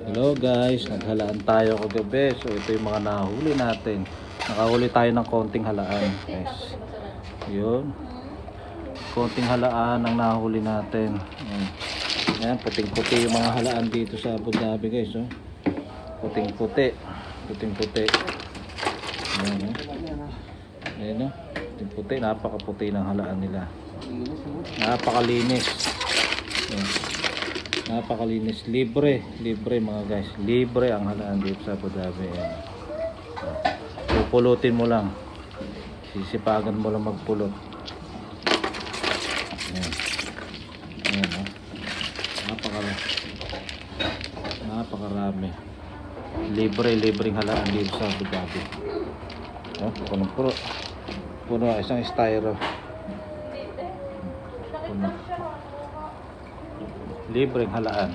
Hello guys, naghalaan tayo kagabi. So ito yung mga nahuli natin. Nakahuli tayo ng konting halaan guys. Yun. Konting halaan ang nahuli natin. Ayan, puting-puti yung mga halaan dito sa Abu Dhabi guys. Oh. Puting-puti. Puting-puti. Ayan, ayan, puting-puti. Napakaputi ng halaan nila. Napakalinis. Ayan. Napakalinis, libre mga guys, libre ang halaan dito sa Abu Dhabi. Pupulutin mo lang, sisipagan mo lang magpulot. Ayan. Ayan, oh. Napakarami, libreng halaan dito sa Abu Dhabi. Oh, puno isang styro, puno. Libreng halaan.